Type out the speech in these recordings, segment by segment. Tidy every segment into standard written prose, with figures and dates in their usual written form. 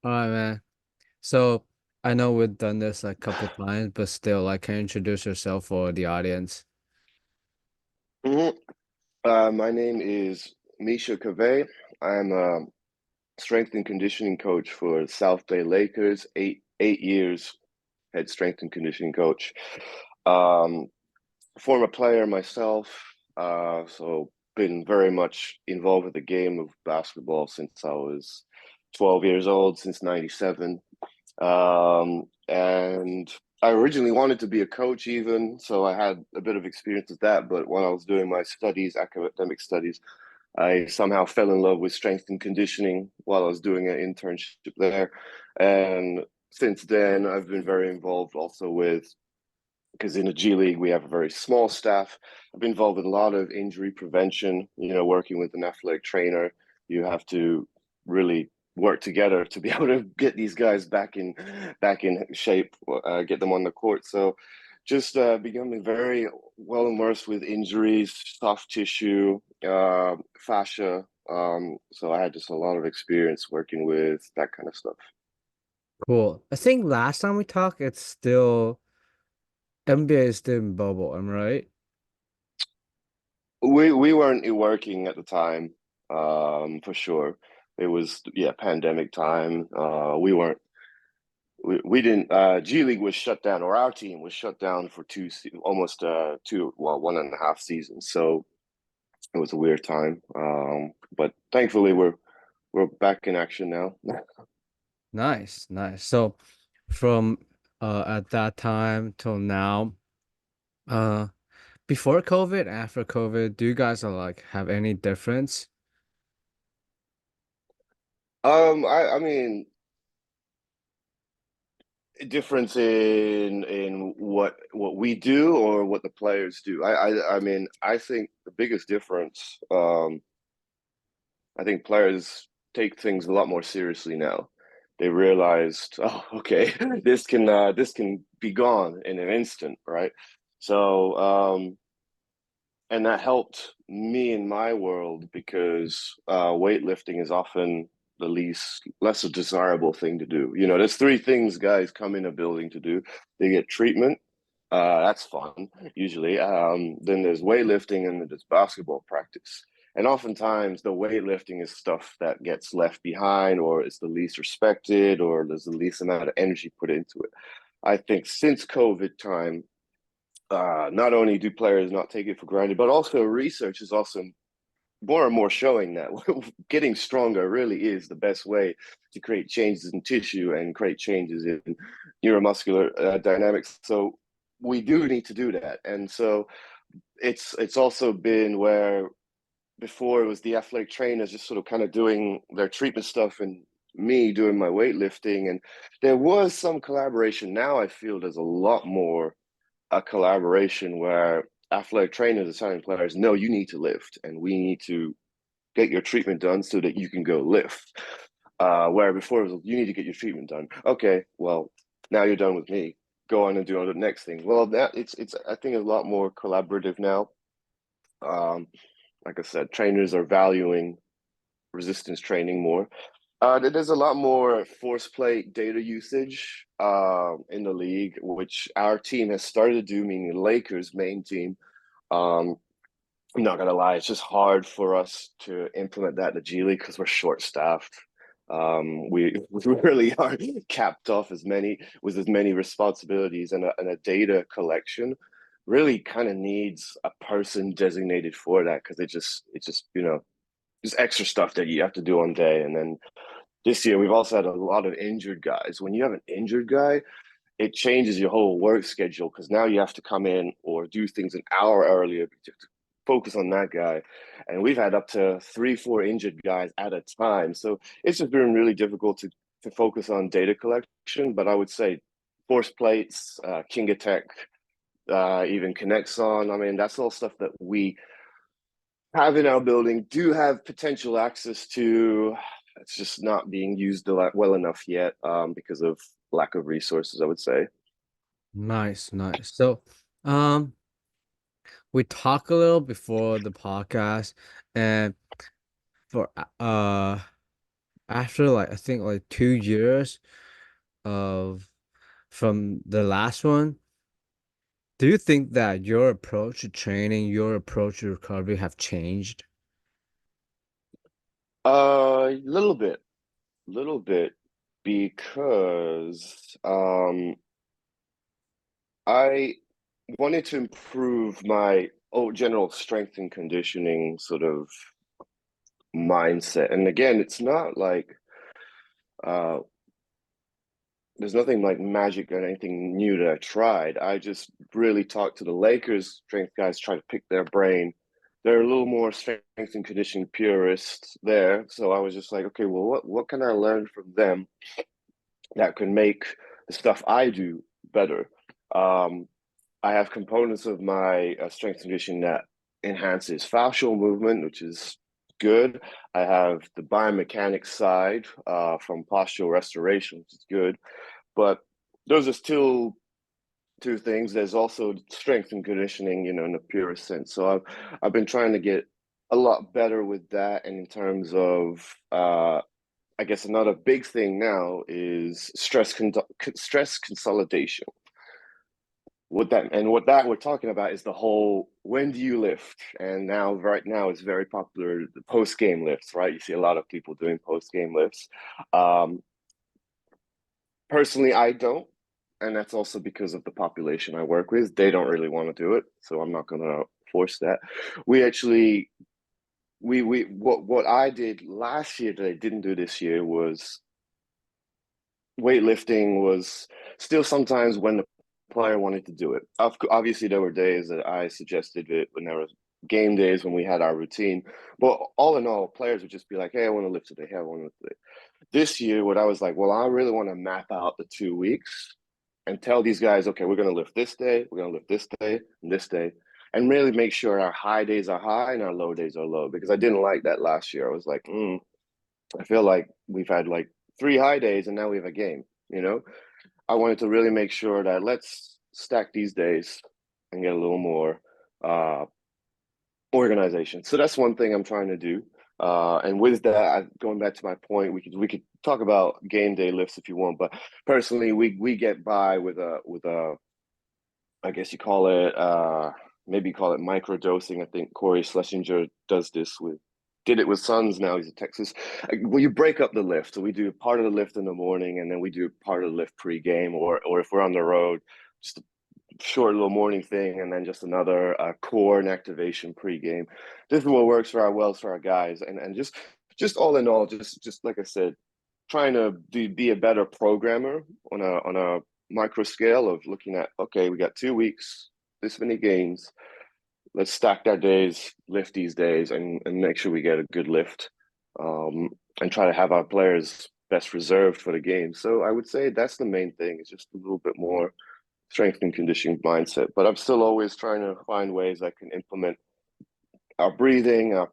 All right, man. So I know we've done this like a couple times, but still, like, can you introduce yourself for the audience? Mhm. My name is Misha Cavaye. I'm a strength and conditioning coach for South Bay Lakers. Eight years head strength and conditioning coach. Um, Former player myself, so been very much involved with the game of basketball since I was 12 years old, since '97. And I originally wanted to be a coach even, so I had a bit of experience with that. But when I was doing my studies, academic studies, I somehow fell in love with strength and conditioning while I was doing an internship there. And since then, I've been very involved also with, because in the G League, we have a very small staff. I've been involved with a lot of injury prevention, working with an athletic trainer. You have to really work together to be able to get these guys back in shape, get them on the court. So just becoming very well immersed with injuries, soft tissue, fascia. So I had just a lot of experience working with that kind of stuff. Cool. I think last time we talked, it's still NBA is still in bubble, am I right? We weren't working at the time, for sure. It was, yeah, pandemic time. We didn't G League was shut down, or our team was shut down for almost two, well, 1.5 seasons. So it was a weird time. But thankfully we're back in action now. Nice, nice. So from at that time till now, uh before COVID, after COVID, do you guys like have any difference? I mean, difference in what we do or what the players do. I mean, I think the biggest difference, I think players take things a lot more seriously now. They realized, oh, okay, this can be gone in an instant, right? So, and that helped me in my world because weightlifting is often the least less a desirable thing to do. There's three things guys come in a building to do. They get treatment. That's fun, usually. Then there's weightlifting and then there's basketball practice. And oftentimes the weightlifting is stuff that gets left behind or is the least respected or there's the least amount of energy put into it. I think since COVID time, not only do players not take it for granted, but also research is also more and more showing that getting stronger really is the best way to create changes in tissue and create changes in neuromuscular dynamics. So we do need to do that, and so it's also been where before it was the athletic trainers just sort of kind of doing their treatment stuff and me doing my weightlifting, and there was some collaboration. Now I feel there's a lot more a collaboration where athletic trainers are telling players, no, you need to lift and we need to get your treatment done so that you can go lift. Where before it was, you need to get your treatment done. Okay, well, now you're done with me. Go on and do the next thing. Well, that it's I think a lot more collaborative now. Um, like I said, trainers are valuing resistance training more. There's a lot more force plate data usage in the league, which our team has started to do, meaning the Lakers' main team. Um, I'm not gonna lie, it's just hard for us to implement that in the G League because we're short-staffed. We really are capped off as many responsibilities, and a data collection really kind of needs a person designated for that because it just just extra stuff that you have to do on day. And then this year we've also had a lot of injured guys. When you have an injured guy, it changes your whole work schedule because now you have to come in or do things an hour earlier to focus on that guy. And we've had up to 3, 4 injured guys at a time. So it's just been really difficult to focus on data collection. But I would say force plates, King Attack, even connects on. I mean, that's all stuff that we have in our building, do have potential access to. It's just not being used well enough yet because of lack of resources, I would say. Nice, nice. So, um, we talk a little before the podcast, and for after like I think like 2 years of from the last one, do you think that your approach to training, your approach to recovery have changed? Little bit, because I wanted to improve my general strength and conditioning sort of mindset. And again, it's not like uh there's nothing like magic or anything new that I tried. I just really talked to the Lakers strength guys, try to pick their brain. They're a little more strength and conditioning purists there. So I was just like, okay, well, what can I learn from them that could make the stuff I do better? Um, I have components of my strength and conditioning that enhances fascial movement, which is good. I have the biomechanics side from postural restoration, which is good. But those are still two things. There's also strength and conditioning, in the purest sense. So I've been trying to get a lot better with that. And in terms of I guess another big thing now is stress consolidation. What that we're talking about is the whole when do you lift? And now right now it's very popular the post game lifts, right? You see a lot of people doing post game lifts. Um, Personally, I don't, and that's also because of the population I work with. They don't really want to do it, so I'm not going to force that. We actually we what I did last year that I didn't do this year was weightlifting was still sometimes when the player wanted to do it. Obviously, there were days that I suggested it when there was game days when we had our routine. But all in all, players would just be like, "Hey, I want to lift today. Hey, I want to lift today." This year, what I was like, well, I really want to map out the 2 weeks and tell these guys, okay, we're going to lift this day, we're going to lift this day, and really make sure our high days are high and our low days are low. Because I didn't like that last year. I was like, I feel like we've had like 3 high days and now we have a game. You know, I wanted to really make sure that let's stack these days and get a little more uh, organization. So that's one thing I'm trying to do. And with that, going back to my point, we could talk about game day lifts if you want, but personally, we get by with a I guess you call it maybe call it micro dosing. I think Corey Schlesinger did it with Suns now. He's in Texas. Well, you break up the lift. So we do part of the lift in the morning, and then we do part of the lift pre-game, or if we're on the road, just short little morning thing, and then just another core and activation pregame. This is what works for our guys, and just all in all, just like I said, trying to be a better programmer on a micro scale of looking at okay, we got 2 weeks, this many games. Let's stack our days, lift these days, and make sure we get a good lift, um, and try to have our players best reserved for the game. So I would say that's the main thing. It's just a little bit more strength and conditioning mindset. But I'm still always trying to find ways I can implement our breathing, our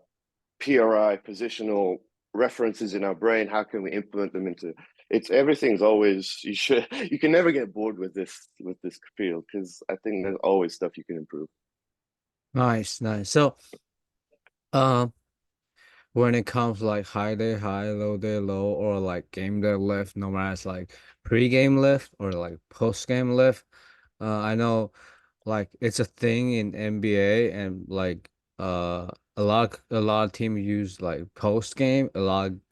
PRI, positional references in our brain. How can we implement them into it's everything's always you can never get bored with this field because I think there's always stuff you can improve. Nice, nice. So, um, when it comes like high day high, low day low, or like game day lift, no matter it's like pre-game lift or like post-game lift, I know like it's a thing in NBA and like a lot of teams use like post-game,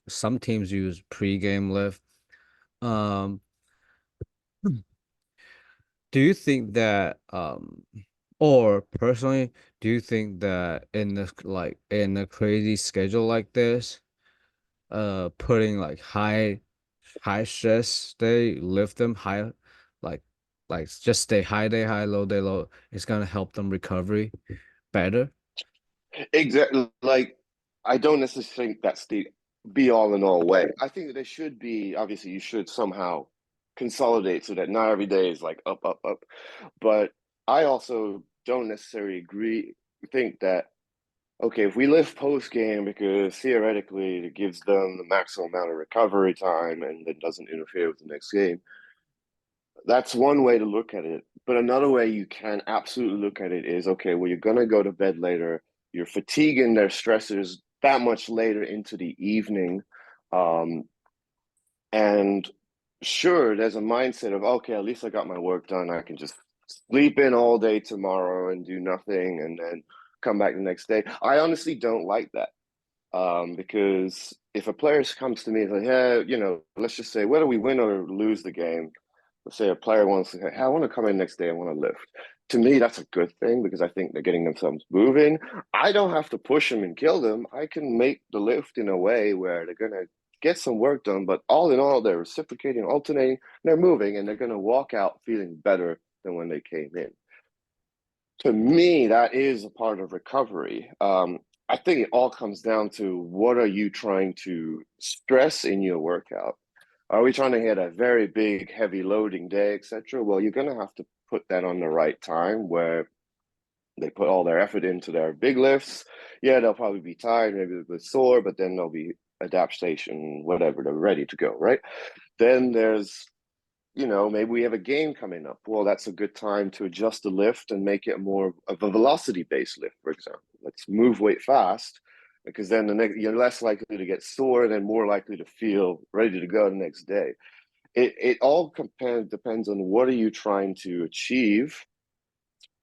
some teams use pre-game lift. Um, do you think that or personally, do you think that in a crazy schedule like this, putting like high stress day, lift them high, like just stay high day high, low day low, it's gonna help them recovery better? Exactly. Like, I don't necessarily think that's the be all and all way. I think that there should be, obviously, you should somehow consolidate so that not every day is like up, up, up. But I also don't necessarily think that, okay, if we lift post game because theoretically it gives them the maximum amount of recovery time and then doesn't interfere with the next game, that's one way to look at it. But another way you can absolutely look at it is okay, well, you're going to go to bed later. You're fatiguing their stressors that much later into the evening. And sure, there's a mindset of, okay, at least I got my work done. I can just sleep in all day tomorrow and do nothing and then come back the next day. I honestly don't like that. Because if a player comes to me and like, yeah, let's just say whether we win or lose the game, let's say a player wants to say, hey, I want to come in next day, I want to lift. To me, that's a good thing because I think they're getting themselves moving. I don't have to push them and kill them. I can make the lift in a way where they're gonna get some work done, but all in all, they're reciprocating, alternating, they're moving, and they're gonna walk out feeling better than when they came in. To me, that is a part of recovery. I think it all comes down to what are you trying to stress in your workout? Are we trying to hit a very big, heavy loading day, etc.? Well, you're going to have to put that on the right time where they put all their effort into their big lifts. Yeah, they'll probably be tired, maybe a bit sore, but then they'll be adaptation, whatever, they're ready to go, right? Then there's maybe we have a game coming up. Well, that's a good time to adjust the lift and make it more of a velocity-based lift, for example. Let's move weight fast because then you're less likely to get sore and then more likely to feel ready to go the next day. It all depends on what are you trying to achieve.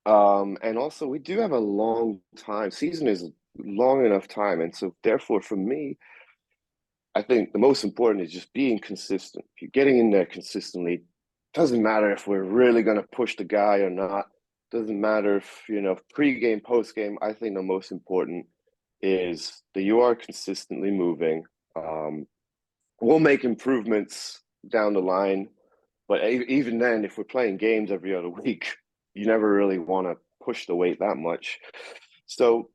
And also we do have a long time. Season is a long enough time. And so therefore for me, I think the most important is just being consistent. If you're getting in there consistently, doesn't matter if we're really going to push the guy or not. Doesn't matter if, pre-game, post-game. I think the most important is that you are consistently moving. We'll make improvements down the line, but even then, if we're playing games every other week, you never really want to push the weight that much. So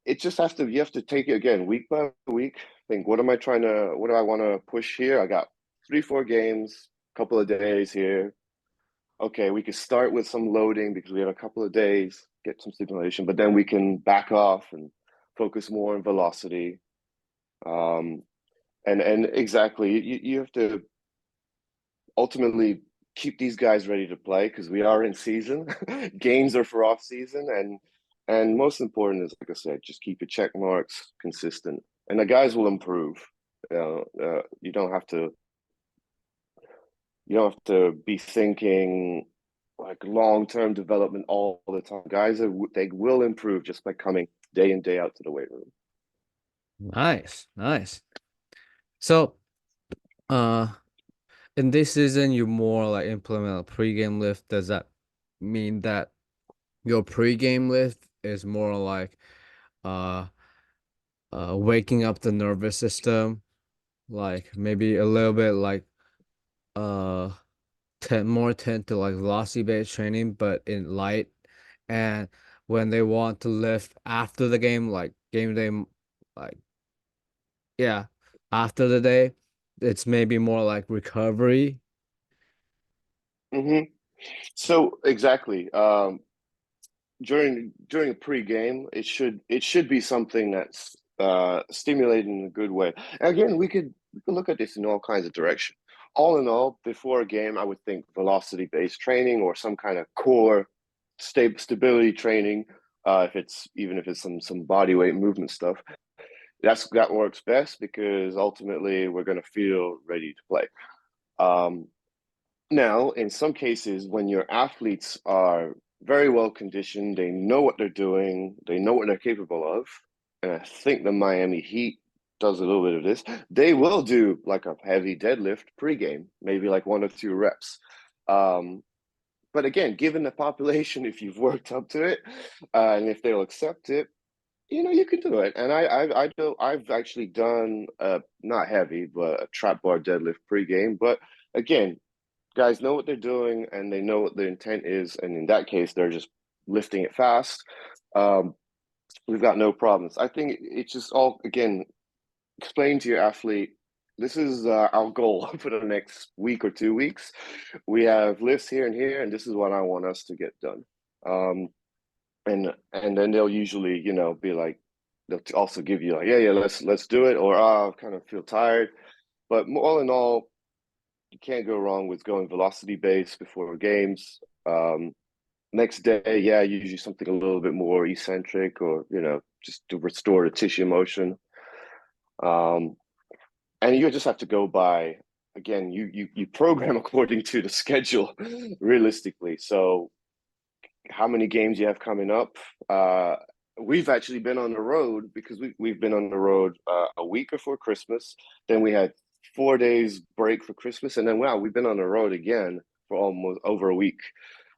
it just has to, you have to take it again week by week. Think, what do I want to push here? I got 3, 4 games, couple of days here. Okay, we could start with some loading because we have a couple of days, get some stimulation, but then we can back off and focus more on velocity. Um, and exactly, you have to ultimately keep these guys ready to play because we are in season. Games are for off season, and most important is, like I said, just keep your check marks consistent, and the guys will improve. You don't have to be thinking like long-term development all the time. They will improve just by coming day in day out to the weight room. Nice, nice. So, uh, in this season, you more like implement a pre-game lift. Does that mean that your pre-game lift is more like uh waking up the nervous system, like maybe a little bit like uh tend to like velocity based training, but in light. And when they want to lift after the game, like game day, like yeah, after the day, it's maybe more like recovery. Hmm. So exactly. During a pre-game, it should be something that's stimulating in a good way. And again, we could look at this in all kinds of direction. All in all, before a game, I would think velocity-based training or some kind of core stability training. If it's some body weight movement stuff, that works best because ultimately we're going to feel ready to play. Um, Now, in some cases, when your athletes are very well conditioned, they know what they're doing, they know what they're capable of, and I think the Miami Heat does a little bit of this. They will do like a heavy deadlift pregame, maybe like 1 or 2 reps. Um, but again, given the population, if you've worked up to it, and if they'll accept it, you can do it. And I've actually done not heavy, but a trap bar deadlift pregame. But again, guys know what they're doing and they know what the intent is, and in that case, they're just lifting it fast. Um, we've got no problems. I think it's just all again explain to your athlete. This is our goal for the next week or 2 weeks. We have lifts here and here, and this is what I want us to get done. Um, and then they'll usually, be like, they'll also give you like, yeah, yeah, let's do it, or I kind of feel tired. But all in all, you can't go wrong with going velocity based before games. Next day, yeah, usually something a little bit more eccentric or, just to restore the tissue motion. Um, and you just have to go by. again, you program according to the schedule, realistically. So how many games you have coming up? Uh, we've actually been on the road because we've been on the road a week before Christmas. Then we had 4 days break for Christmas, and then wow, we've been on the road again for almost over a week.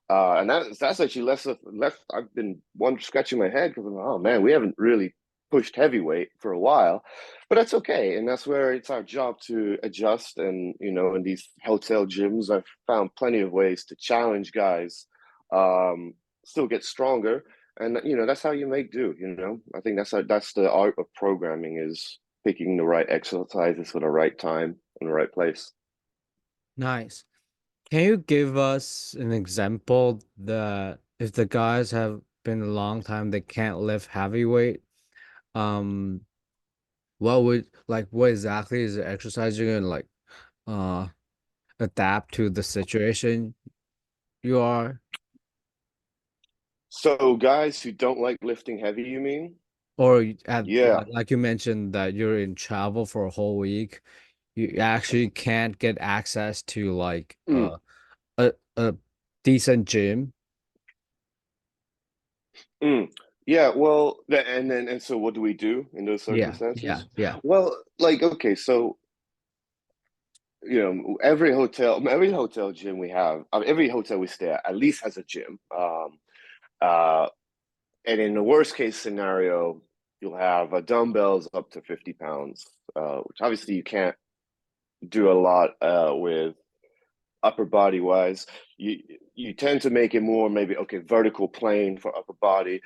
And that's actually less. I've been one scratching my head because oh man, we haven't really pushed heavyweight for a while, but that's okay. And that's where it's our job to adjust. And in these hotel gyms, I've found plenty of ways to challenge guys, um, still get stronger, and that's how you make do. I think that's the art of programming is picking the right exercises for the right time and the right place. Nice. Can you give us an example that if the guys have been a long time they can't lift heavyweight, um, what exactly is the exercise you're gonna like uh adapt to the situation you are? So guys who don't like lifting heavy, you mean? Or at Yeah. like you mentioned that you're in travel for a whole week, you actually can't get access to like Mm, a decent gym. mm. Yeah, well, and so what do we do in those Yeah, yeah, circumstances? yeah. Well, like okay, so every hotel gym we have, every hotel we stay at least has a gym. Uh, and in the worst case scenario, you'll have dumbbells up to 50 pounds, which obviously you can't do a lot with upper body wise. You tend to make it more maybe okay vertical plane for upper body,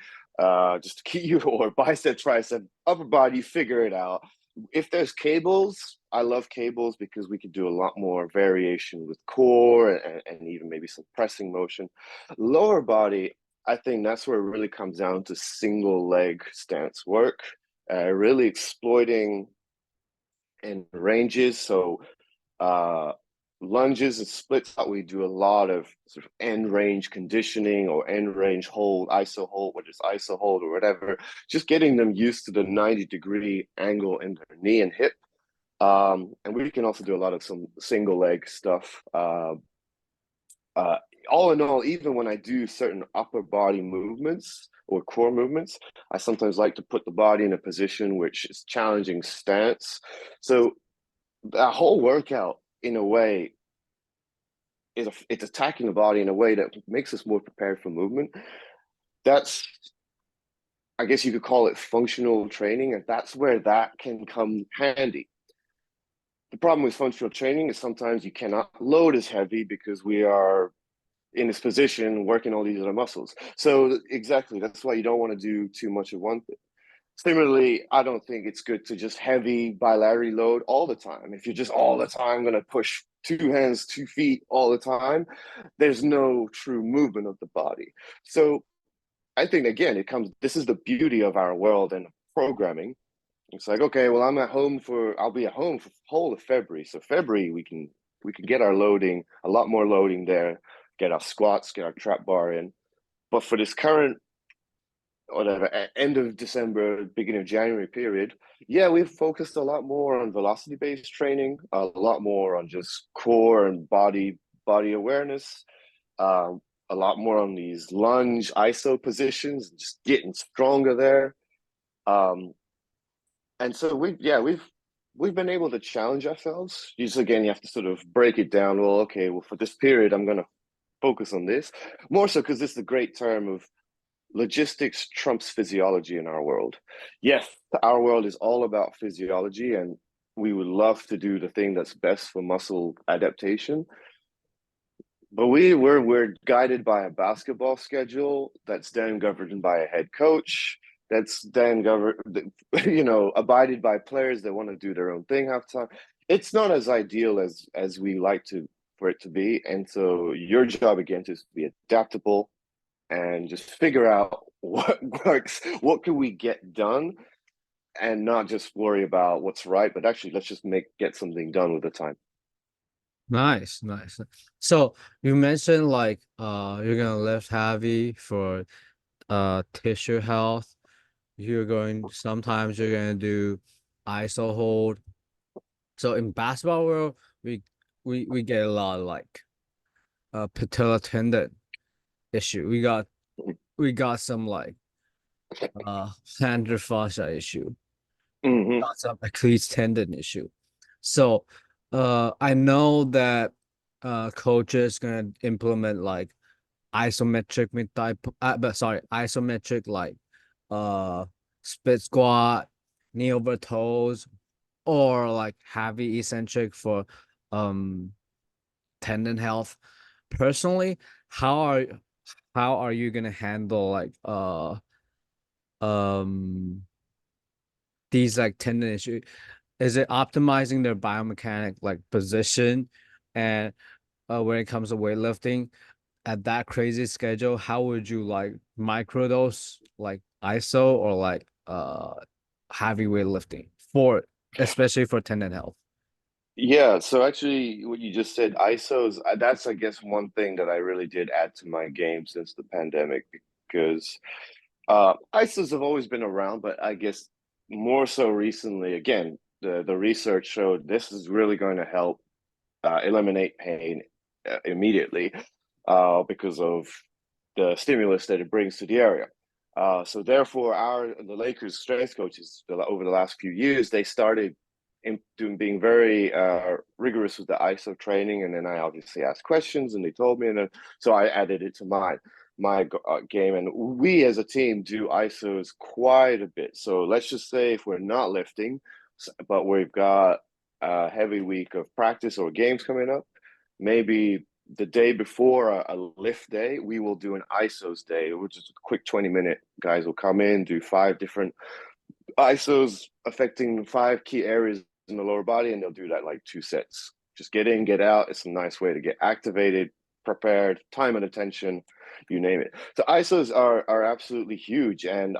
just to keep you or bicep tricep upper body figure it out. If there's cables, I love cables because we could do a lot more variation with core and even maybe some pressing motion. Lower body, I think that's where it really comes down to single leg stance work, really exploiting in ranges. So uh, lunges and splits out, we do a lot of sort of end range conditioning or end range hold, ISO hold, whether it's ISO hold or whatever, just getting them used to the 90-degree angle in their knee and hip. And we can also do a lot of some single leg stuff. Uh, all in all, even when I do certain upper body movements or core movements, I sometimes like to put the body in a position which is challenging stance. So that whole workout, in a way, it's attacking the body in a way that makes us more prepared for movement. That's, I guess you could call it functional training, and that's where that can come handy. The problem with functional training is sometimes you cannot load as heavy because we are in this position working all these other muscles. So exactly, that's why you don't want to do too much of one thing. Similarly, I don't think it's good to just heavy bilaterally load all the time. If you're just all the time going to push two hands, 2 feet all the time, there's no true movement of the body. So I think again, this is the beauty of our world and programming. It's like, okay, well, I'll be at home for the whole of February. So February we can get our loading, a lot more loading there, get our squats, get our trap bar in. But for this current whatever end of December, beginning of January period, yeah, we've focused a lot more on velocity based training, a lot more on just core and body awareness, a lot more on these lunge ISO positions, just getting stronger there. Um, and so we've been able to challenge ourselves. Just again, you have to sort of break it down. Well, okay, well for this period, I'm going to focus on this more so because this is a great term of logistics trumps physiology in our world. Yes, our world is all about physiology, and we would love to do the thing that's best for muscle adaptation. But we're guided by a basketball schedule that's then governed by a head coach. That's then governed, abided by players that want to do their own thing half the time. It's not as ideal as we like to for it to be. And so your job again is to be adaptable and just figure out what works, what can we get done, and not just worry about what's right, but actually let's just get something done with the time. Nice, nice. So you mentioned like you're gonna lift heavy for tissue health. Sometimes you're gonna do ISO hold. So in basketball world, we we get a lot of like patellar tendon issue. We got some like plantar fascia issue. Hmm. Got some Achilles tendon issue. So I know that coaches gonna implement like isometric mid thigh but sorry, isometric like uh split squat, knee over toes, or like heavy eccentric for um tendon health. Personally, how are how are you gonna handle like um these like tendon issues? Is it optimizing their biomechanic like position? And when it comes to weightlifting at that crazy schedule, how would you like microdose like ISO or like heavy weightlifting for especially for tendon health? Yeah, so actually, what you just said, ISOs, that's, I guess, one thing that I really did add to my game since the pandemic because ISOs have always been around, but I guess more so recently, again, the research showed this is really going to help eliminate pain immediately because of the stimulus that it brings to the area. So therefore, the Lakers strength coaches over the last few years they started being very rigorous with the ISO training, and then I obviously asked questions, and they told me, and then so I added it to my game, and we as a team do ISOs quite a bit. So let's just say if we're not lifting, but we've got a heavy week of practice or games coming up, maybe the day before a lift day, we will do an ISOs day, which is a quick 20-minute. Guys will come in, do 5 different ISOs affecting 5 key areas in the lower body, and they'll do that like 2 sets. Just get in, get out. It's a nice way to get activated, prepared, time and attention, you name it. So ISOs are absolutely huge, and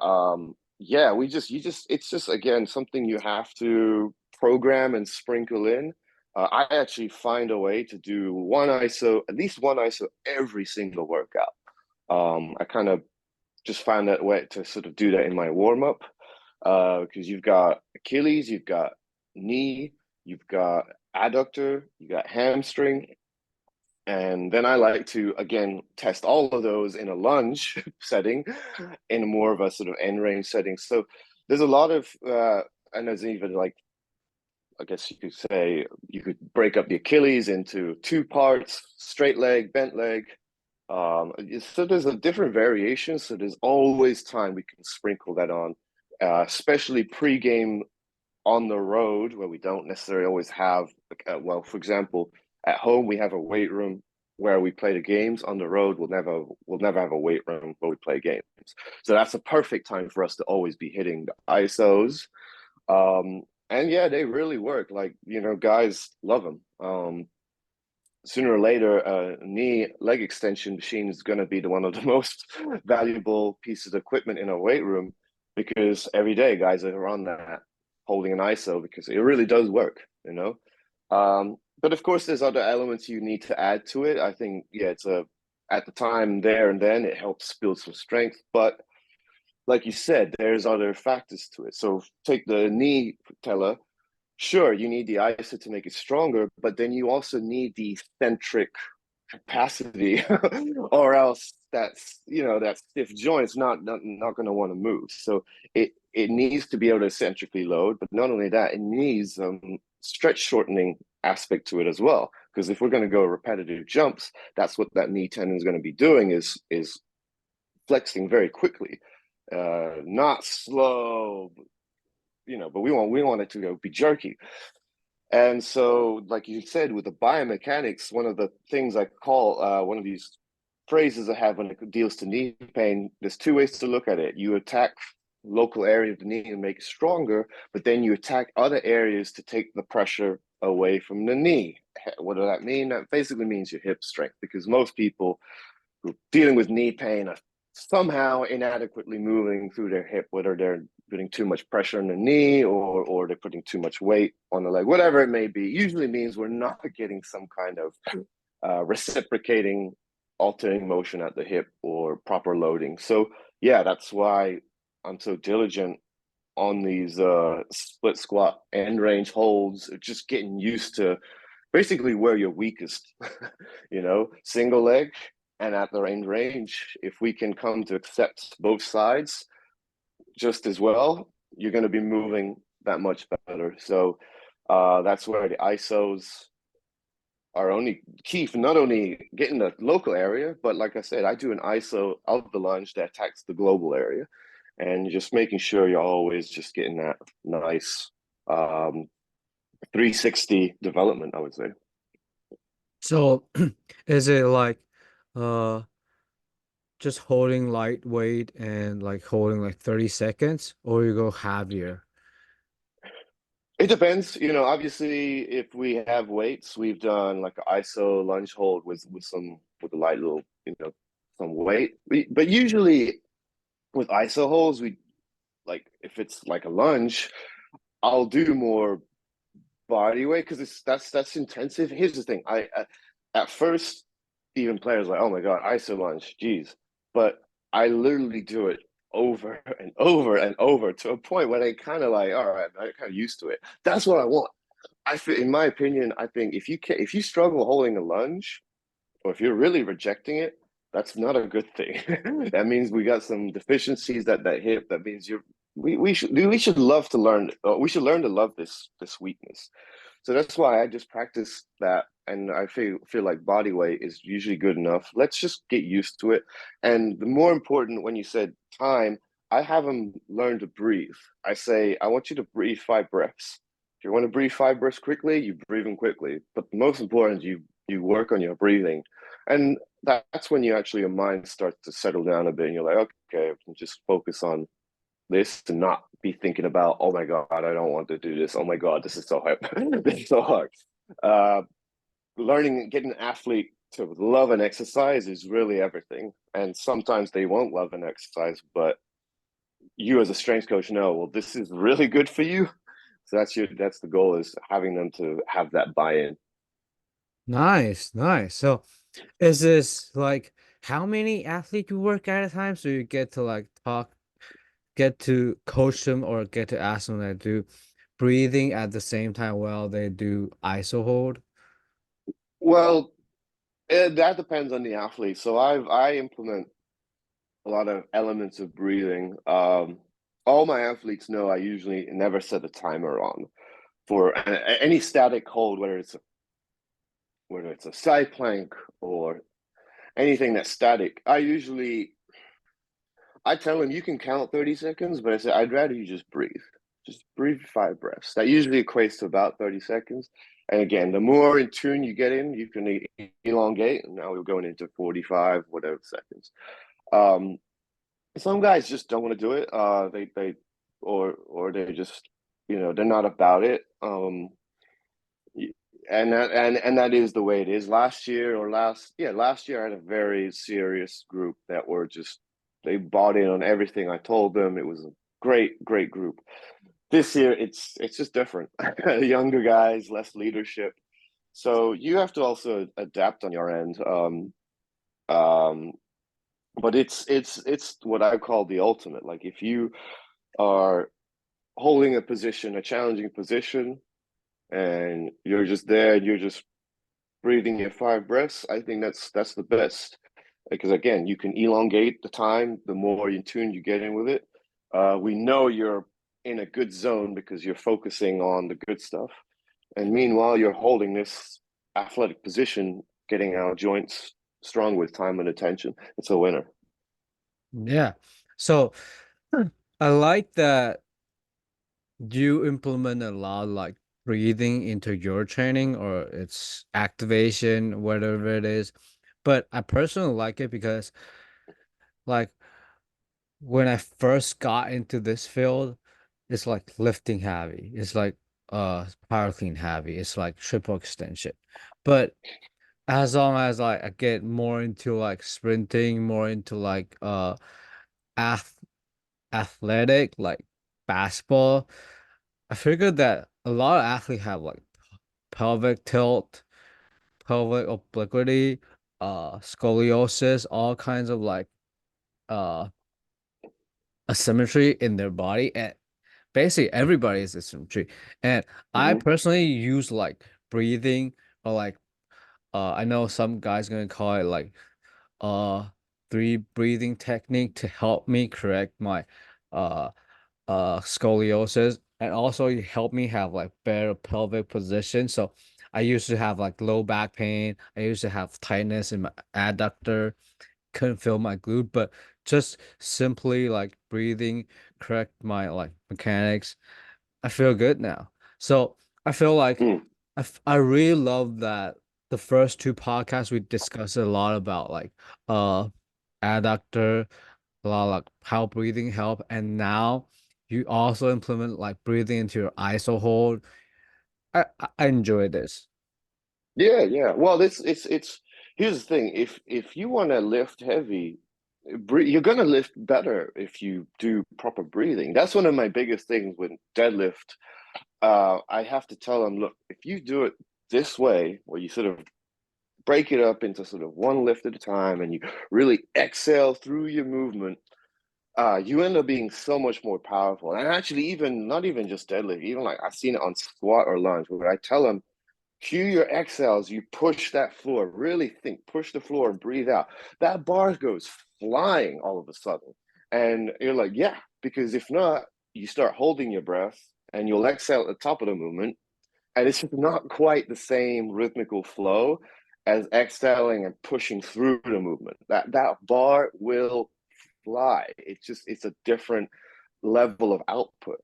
yeah, it's just again something you have to program and sprinkle in. I actually find a way to do one ISO, at least one ISO every single workout. I kind of just find that way to sort of do that in my warm up because you've got Achilles, you've got knee, you've got adductor, you got hamstring, and then I like to again test all of those in a lunge setting, in more of a sort of end range setting. So there's a lot of and there's even like I guess you could say you could break up the Achilles into 2 parts: straight leg, bent leg. So there's a different variation. So there's always time we can sprinkle that on, especially pre-game on the road where we don't necessarily always have. Well, for example, at home we have a weight room where we play the games. On the road, we'll never have a weight room where we play games. So that's a perfect time for us to always be hitting the ISOs. And yeah, they really work. Like, guys love them. Sooner or later, a knee leg extension machine is going to be one of the most valuable pieces of equipment in a weight room because every day guys are on that holding an ISO because it really does work. But of course, there's other elements you need to add to it. I think, yeah, at the time there and then it helps build some strength. But like you said, there's other factors to it. So take the knee patella. Sure, you need the ISO to make it stronger, but then you also need the eccentric capacity, or else that stiff joint is not going to want to move. So it needs to be able to eccentrically load, but not only that, it needs stretch shortening aspect to it as well. Because if we're going to go repetitive jumps, that's what that knee tendon is going to be doing is flexing very quickly, not slow, but we want it to go be jerky. And so, like you said, with the biomechanics, one of the things I call one of these phrases I have when it deals to knee pain, there's 2 ways to look at it. You attack local area of the knee and make it stronger, but then you attack other areas to take the pressure away from the knee. What does that mean? That basically means your hip strength, because most people who are dealing with knee pain are somehow inadequately moving through their hip, whether they're putting too much pressure on the knee or they're putting too much weight on the leg, whatever it may be, usually means we're not getting some kind of reciprocating alternating motion at the hip or proper loading. So yeah, that's why I'm so diligent on these split squat end range holds, just getting used to basically where you're weakest, single leg and at the range. If we can come to accept both sides just as well, you're going to be moving that much better. So that's where the ISOs are only key for not only getting the local area, but like I said, I do an ISO of the lunge that attacks the global area, and just making sure you're always just getting that nice 360 development, I would say. So is it like uh just holding lightweight and like holding like 30 seconds, or you go heavier? It depends, obviously if we have weights, we've done like an ISO lunge hold with a light little, some weight. But usually with ISO holds, we like if it's like a lunge, I'll do more body weight because it's that's intensive. Here's the thing: at first, even players like, oh my god, ISO lunge, geez, but I literally do it over and over and over to a point where they kind of like, all right, I'm kind of used to it. That's what I want. I feel, in my opinion, I think if you struggle holding a lunge, or if you're really rejecting it, that's not a good thing. That means we got some deficiencies that hit. That means we should love to learn. We should learn to love this weakness. So that's why I just practice that, and I feel like body weight is usually good enough. Let's just get used to it. And the more important, when you said time, I have them learn to breathe. I say I want you to breathe 5 breaths. If you want to breathe 5 breaths quickly, you breathe them quickly. But the most important, you work on your breathing, and that's when you actually your mind starts to settle down a bit, and you're like, okay, I can just focus on this to not be thinking about, oh my God, I don't want to do this. Oh my God, this is so hard. This is so hard. Uh, Learning, getting an athlete to love an exercise is really everything. And sometimes they won't love an exercise, but you as a strength coach know, well, this is really good for you. So that's the goal, is having them to have that buy-in. Nice, nice. So is this like how many athletes you work at a time? So you get to like get to coach them or get to ask them to do breathing at the same time while they do ISO hold? Well, that depends on the athlete. So I implement a lot of elements of breathing. All my athletes know I usually never set a timer on for any static hold, whether it's a side plank or anything that's static. I tell them you can count 30 seconds, but I say I'd rather you just breathe. Just breathe 5 breaths. That usually equates to about 30 seconds. And again, the more in tune you get in, you can elongate. And now we're going into 45, whatever seconds. Um, some guys just don't want to do it. Or they just, they're not about it. And that is the way it is. Last year I had a very serious group that were just, they bought in on everything I told them. It was a great group. This year it's just different. Younger guys, less leadership. So you have to also adapt on your end. Um, but it's what I call the ultimate. Like if you are holding a position, a challenging position, and you're just there and you're just breathing your 5 breaths, I think that's the best. Because again, you can elongate the time the more in tune you get in with it. We know you're in a good zone because you're focusing on the good stuff. And meanwhile, you're holding this athletic position, getting our joints strong with time and attention. It's a winner. Yeah. So I like that you implement a lot like breathing into your training or its activation, whatever it is. But I personally like it because like when I first got into this field, it's like lifting heavy. It's like power clean heavy. It's like triple extension. But as long as like I get more into like sprinting, more into like ath athletic, like basketball, I figured that a lot of athletes have like pelvic tilt, pelvic obliquity, scoliosis, all kinds of like uh asymmetry in their body, and basically everybody is asymmetry. And I Mm-hmm. personally use like breathing or like I know some guys gonna call it like uh three breathing technique to help me correct my uh scoliosis, and also it helped me have like better pelvic position. So I used to have like low back pain. I used to have tightness in my adductor, couldn't feel my glute, but just simply like breathing correct my like mechanics. I feel good now. So I feel like Mm. I really love that the first two podcasts we discussed a lot about like uh adductor, a lot of like how breathing help, and now you also implement like breathing into your ISO hold. I enjoy this. Yeah, yeah. Well, this it's here's the thing. If you want to lift heavy, you're gonna lift better if you do proper breathing. That's one of my biggest things with deadlift. I have to tell them, look, if you do it this way, where you sort of break it up into sort of one lift at a time, and you really exhale through your movement, you end up being so much more powerful. And actually, even not even just deadlift, even like I've seen it on squat or lunge, where I tell them cue your exhales, you push that floor, really think, push the floor and breathe out. That bar goes flying all of a sudden. And you're like, yeah, because if not, you start holding your breath and you'll exhale at the top of the movement. And it's just not quite the same rhythmical flow as exhaling and pushing through the movement. That bar will fly. It's a different level of output.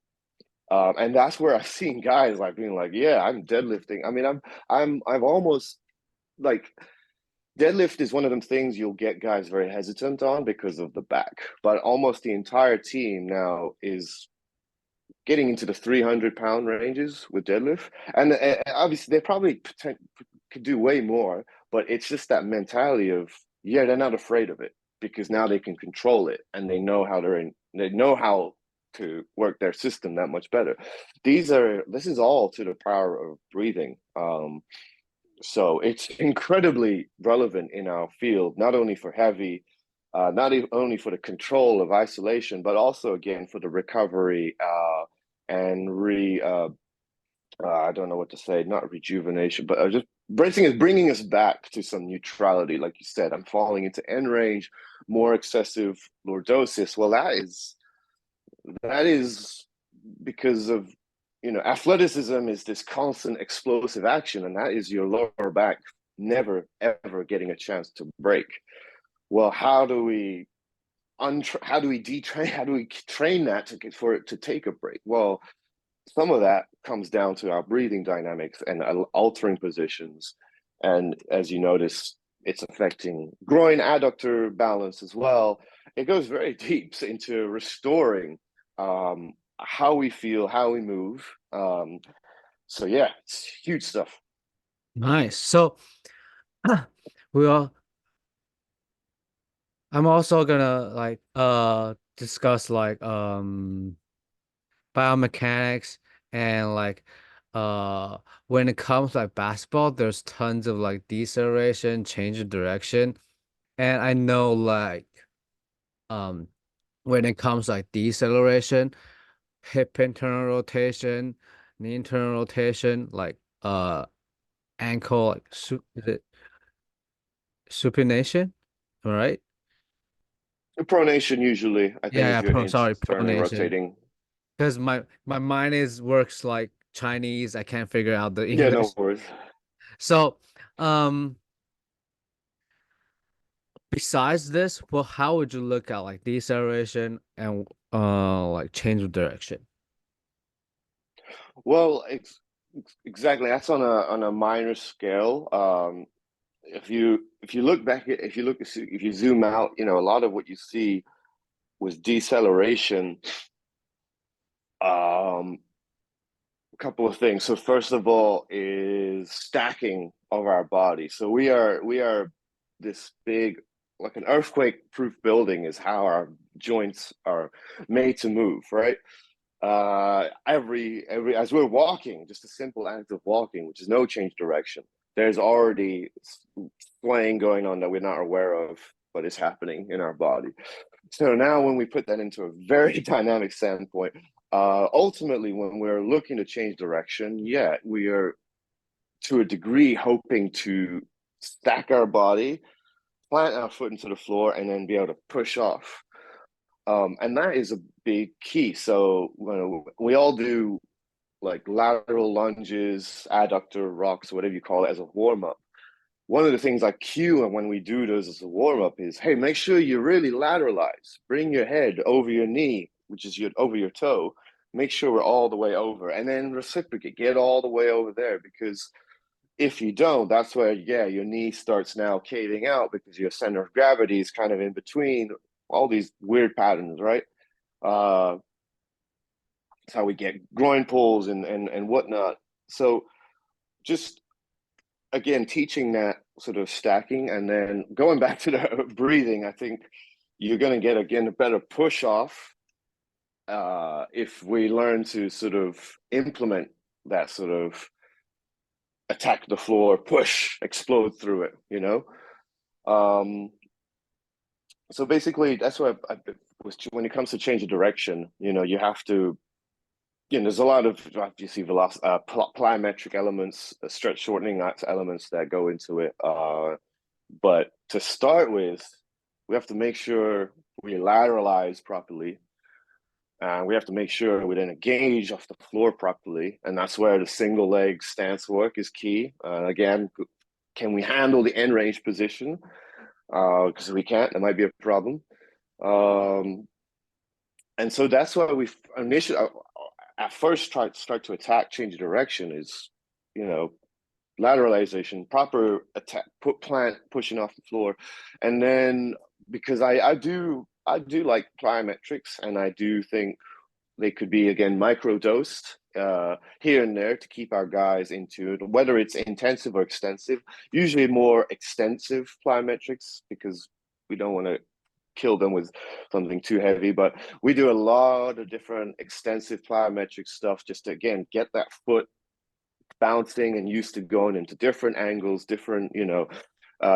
And that's where I've seen guys like being like, yeah, I'm deadlifting. I mean, I've almost like deadlift is one of them things you'll get guys very hesitant on because of the back, but almost the entire team now is getting into the 300-pound ranges with deadlift. And obviously, they probably could do way more, but it's just that mentality of, yeah, they're not afraid of it because now they can control it and they know how to work their system that much better. This is all to the power of breathing. So it's incredibly relevant in our field, not only for heavy, not only for the control of isolation, but also again for the recovery and I don't know what to say, not rejuvenation, but just bringing us back to some neutrality. Like you said, I'm falling into end range, more excessive lordosis. Well, that is because of athleticism is this constant explosive action, and that is your lower back never ever getting a chance to break. Well, how do we detrain how do we train that for it to take a break? Well, some of that comes down to our breathing dynamics and altering positions. And as you notice, it's affecting groin adductor balance as well. It goes very deep into restoring how we feel, how we move. So yeah, it's huge stuff. Nice. So we all I'm also gonna like discuss like biomechanics and like uh when it comes like basketball, there's tons of like deceleration, change of direction. And I know like um when it comes like deceleration, hip internal rotation, knee internal rotation, like ankle like is it supination? All right. Pronation usually, I think, Yeah, is yeah, your sorry, internally pronation. rotating. Because my mind is works like Chinese. I can't figure out the Yeah, no English. worries. So, um, besides this, well, how would you look at like deceleration and like change of direction? Well, exactly. That's on a minor scale. If you look back at if you zoom out, a lot of what you see was deceleration. A couple of things. So first of all is stacking of our body. So we are this big, like an earthquake proof building is how our joints are made to move, right? Every as we're walking, just a simple act of walking, which is no change direction, there's already swaying going on that we're not aware of, but it's happening in our body. So now when we put that into a very dynamic standpoint, ultimately when we're looking to change direction, yeah, we are to a degree hoping to stack our body, plant our foot into the floor, and then be able to push off. And that is a big key. So we all do like lateral lunges, adductor rocks, whatever you call it, as a warm up. One of the things I cue when we do those as a warm up is, hey, make sure you really lateralize. Bring your head over your knee, which is over your toe. Make sure we're all the way over, and then reciprocate, get all the way over there. Because if you don't, that's where, yeah, your knee starts now caving out because your center of gravity is kind of in between all these weird patterns, right? Uh, it's how we get groin pulls and whatnot. So just again, teaching that sort of stacking and then going back to the breathing, I think you're going to get again a better push off if we learn to sort of implement that sort of attack the floor, push, explode through it, you know? Um, so basically, that's what was when it comes to change of direction, you know, you have to, you know, there's a lot of obviously plyometric elements, stretch shortening elements that go into it. But to start with, we have to make sure we lateralize properly. And we have to make sure we then engage off the floor properly. And that's where the single leg stance work is key. Again, can we handle the end range position? Because if we can't, that might be a problem. And so that's why we initially, at first, start to attack, change of direction is, you know, lateralization, proper attack, plant pushing off the floor, and then because I do like plyometrics, and I do think they could be again micro dosed here and there to keep our guys into it, whether it's intensive or extensive. Usually more extensive plyometrics because we don't want to kill them with something too heavy. But we do a lot of different extensive plyometric stuff just to again get that foot bouncing and used to going into different angles, different, you know,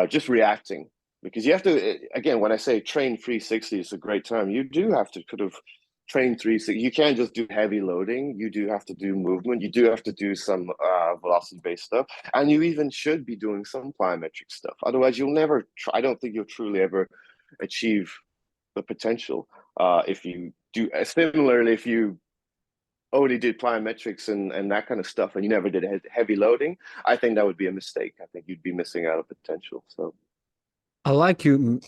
just reacting. Because you have to, again, when I say train 360, it's a great term. You do have to kind of train 360. You can't just do heavy loading. You do have to do movement. You do have to do some velocity-based stuff. And you even should be doing some plyometric stuff. Otherwise, you'll never, I don't think you'll truly ever achieve the potential. If you do, similarly, if you only did plyometrics and that kind of stuff, and you never did heavy loading, I think that would be a mistake. I think you'd be missing out on potential. So, I like you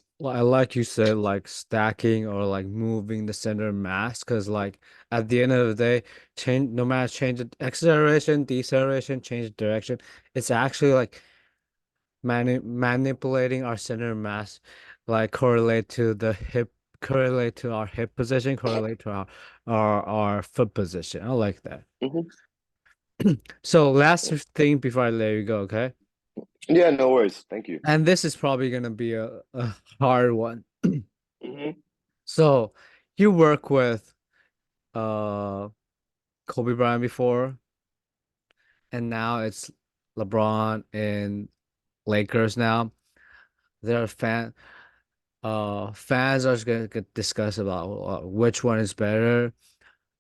said like stacking or like moving the center of mass because like at the end of the day, change no matter change the acceleration, deceleration, change direction, it's actually like manipulating our center of mass, like correlate to our hip position, correlate to our foot position. I like that. mhm. So last thing before I let you go, okay? Yeah, no worries. Thank you. And this is probably gonna be a hard one. Hmm. So you work with uh Kobe Bryant before, and now it's LeBron and Lakers now. There are fans are gonna discuss about which one is better.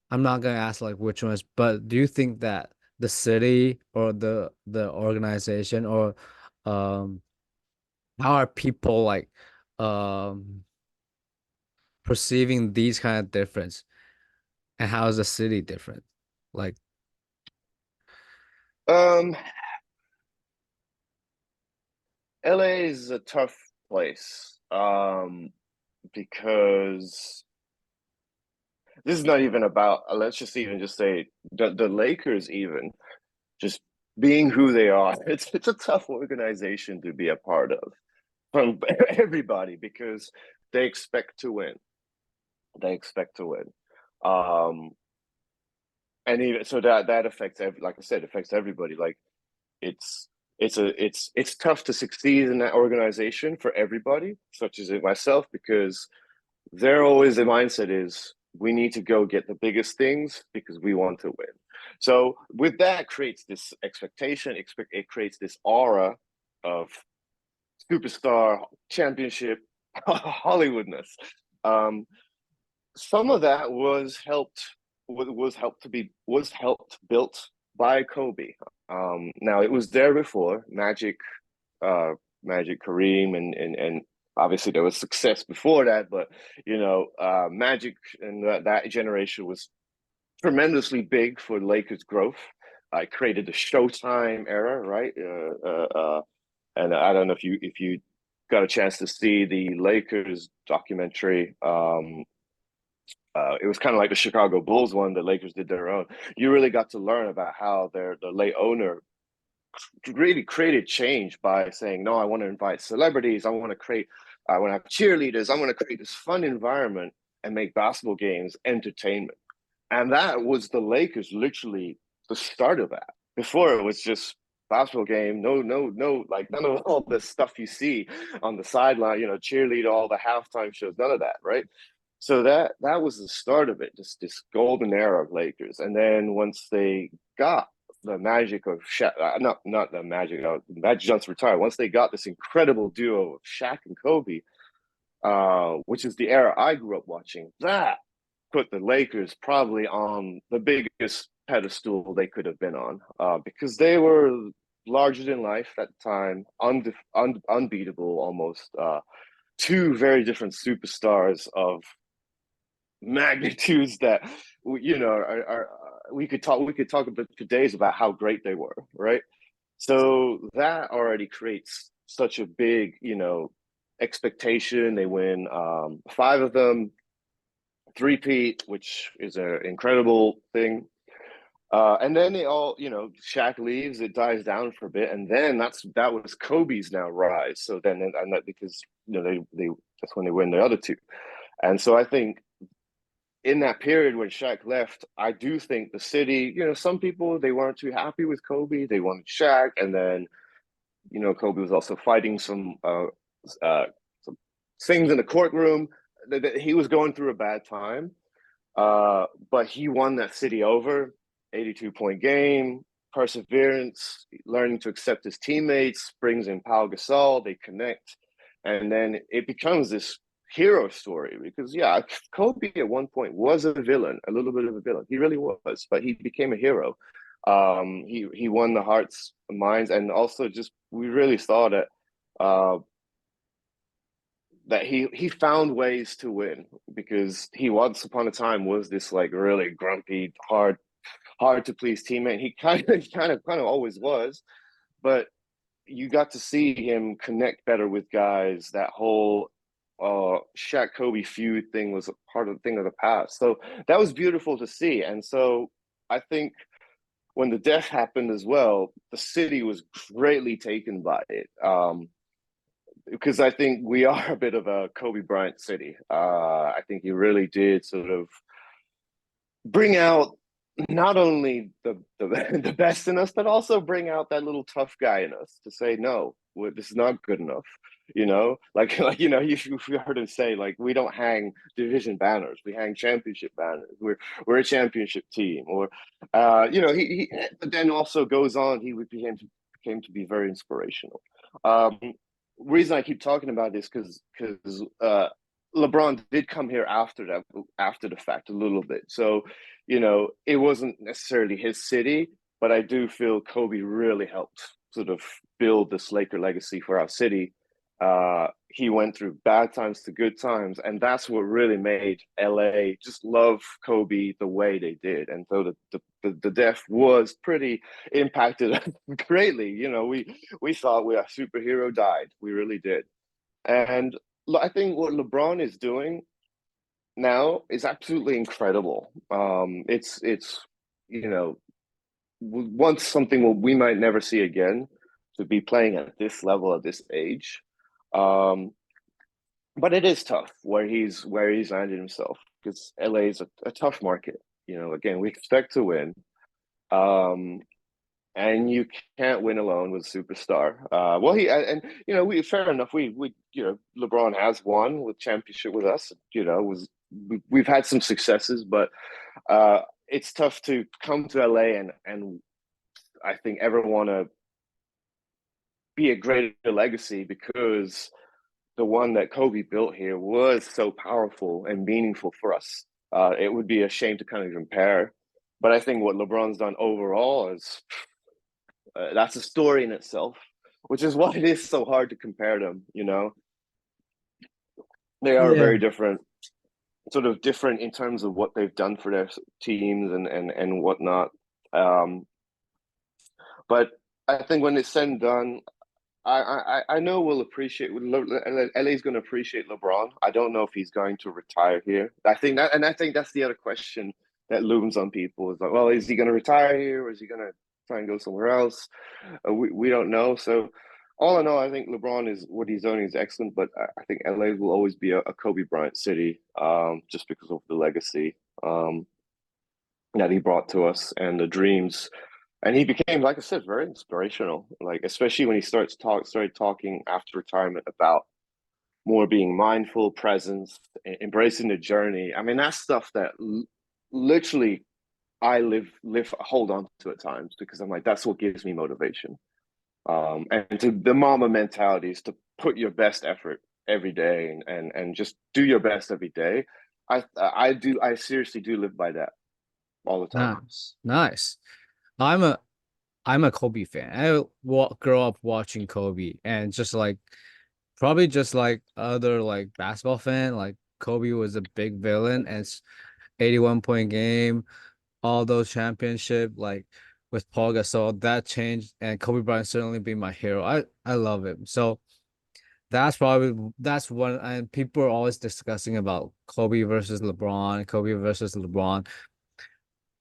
I'm not gonna ask like which one is, but do you think that the city or the organization or um how are people like um perceiving these kind of difference, and how is the city different? Like, Um, LA is a tough place. Because this is not even about, let's just even just say the Lakers even just being who they are. It's a tough organization to be a part of from everybody because they expect to win. They expect to win. Um, and even so that affects like I said, affects everybody. Like it's it's tough to succeed in that organization for everybody, such as it myself, because they're always the mindset is we need to go get the biggest things because we want to win. So with that creates this expectation, it creates this aura of superstar championship Hollywoodness. Um, some of that was helped built by Kobe. Now it was there before uh, Magic Kareem, and obviously there was success before that, but Magic and that generation was tremendously big for Lakers growth. I created the Showtime era, right? And I don't know if you got a chance to see the Lakers documentary. It was kind of like the Chicago Bulls one. The Lakers did their own. You really got to learn about how the late owner really created change by saying, "No, I want to invite celebrities. I want to have cheerleaders. I want to create this fun environment and make basketball games entertainment." And that was the Lakers literally the start of that. Before it was just basketball game, no, like none of all the stuff you see on the sideline, cheerleader, all the halftime shows, none of that, right? So that was the start of it, just this golden era of Lakers. And then once they got the magic of Shaq, not the magic, Magic Johnson retired. Once they got this incredible duo of Shaq and Kobe, which is the era I grew up watching, that put the Lakers probably on the biggest pedestal they could have been on, because they were larger than life at the time, unbeatable almost. Two very different superstars of magnitudes that we could talk about for days about how great they were, right? So that already creates such a big expectation. They win five of them, three-peat, which is an incredible thing. And then they all, Shaq leaves, it dies down for a bit, and then that was Kobe's now rise. So then, and that because they that's when they win the other two, and so I think in that period when Shaq left, I do think the city, some people they weren't too happy with Kobe, they wanted Shaq, and then Kobe was also fighting some things in the courtroom that he was going through a bad time. But he won that city over, 82-point game, perseverance, learning to accept his teammates, brings in Pau Gasol, they connect, and then it becomes this hero story because yeah, Kobe at one point was a villain, a little bit of a villain. He really was, but he became a hero. He won the hearts, minds, and also just we really saw uh, that he found ways to win because he once upon a time was this like really grumpy, hard to please teammate. He kind of always was, but you got to see him connect better with guys. That whole Shaq Kobe feud thing was a part of the thing of the past. So that was beautiful to see. And so I think when the death happened as well, the city was greatly taken by it. Because I think we are a bit of a Kobe Bryant city. I think he really did sort of bring out not only the the best in us, but also bring out that little tough guy in us to say no, this is not good enough. You heard him say like we don't hang division banners, we hang championship banners. We're a championship team, or he but then also goes on. He became to be very inspirational. Um, Reason I keep talking about this because LeBron did come here after the fact a little bit. So, it wasn't necessarily his city, but I do feel Kobe really helped sort of build this Laker legacy for our city. He went through bad times to good times, and that's what really made LA just love Kobe the way they did. And so the death was pretty impacted greatly. We thought a superhero died. We really did. And I think what LeBron is doing now is absolutely incredible. It's once something we might never see again to be playing at this level at this age. Um, but it is tough where he's landed himself because LA is a tough market. Again, we expect to win. Um, and you can't win alone with a superstar. Well, he and we fair enough. We LeBron has won with championship with us. We've had some successes, but it's tough to come to LA and I think ever want to be a greater legacy because the one that Kobe built here was so powerful and meaningful for us. It would be a shame to kind of compare. But I think what LeBron's done overall is that's a story in itself, which is why it is so hard to compare them. You know, they are Yeah. very different, sort of different in terms of what they've done for their teams and whatnot. Um, but I think when it's said and done, I know we'll appreciate LA's going to appreciate LeBron. I don't know if he's going to retire here. I think that's the other question that looms on people is like, well, is he going to retire here or is he going to try and go somewhere else? We don't know. So all in all, I think LeBron is what he's doing is excellent, but I think LA will always be a Kobe Bryant city, just because of the legacy um, that he brought to us and the dreams. And he became, like I said, very inspirational. Like especially when he started talking after retirement about more being mindful, presence, embracing the journey. I mean, that's stuff that literally I hold on to at times because I'm like, that's what gives me motivation. And to the mama mentality is to put your best effort every day and just do your best every day. I seriously do live by that all the time. Nice, nice. I'm a I'm a Kobe fan. I grow up watching Kobe, and just like probably just like other like basketball fan, like Kobe was a big villain, and 81 point game, all those championship, like with Paul Gasol, that changed, and Kobe Bryant certainly be my hero. I love him. So that's one, and people are always discussing about Kobe versus LeBron, Kobe versus LeBron.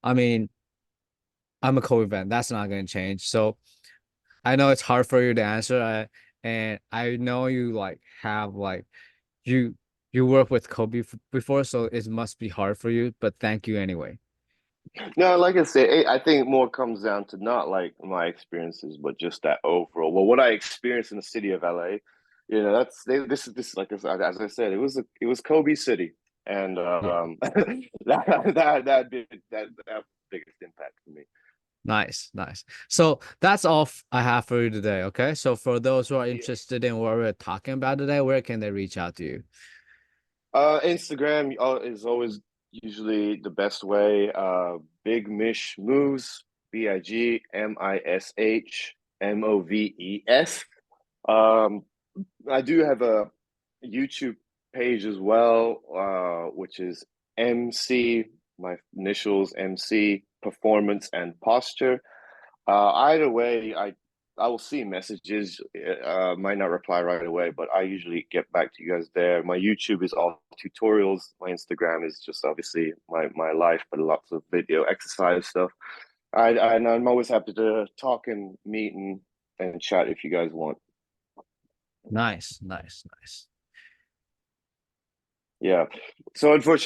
I mean, I'm a Kobe fan. That's not going to change. So I know it's hard for you to answer, and I know you like have like you you work with Kobe before, so it must be hard for you. But thank you anyway. No, like I said, I think more comes down to not like my experiences, but just that overall. Well, what I experienced in the city of LA, this is like as I said, it was Kobe City, and Yeah, that biggest impact for me. nice, nice. So that's all I have for you today. Okay, so for those who are Yeah. interested in what we're talking about today, where can they reach out to you? Instagram is always usually the best way. Big Mish Moves, BigMishMoves. I do have a YouTube page as well, which is MC, my initials MC, Performance and Posture. Either way, I will see messages. Might not reply right away, but I usually get back to you guys there. My YouTube is all tutorials. My Instagram is just obviously my life, but lots of video exercise stuff. I'm always happy to talk and meet and chat if you guys want. Nice, nice, nice. Yeah. So unfortunately.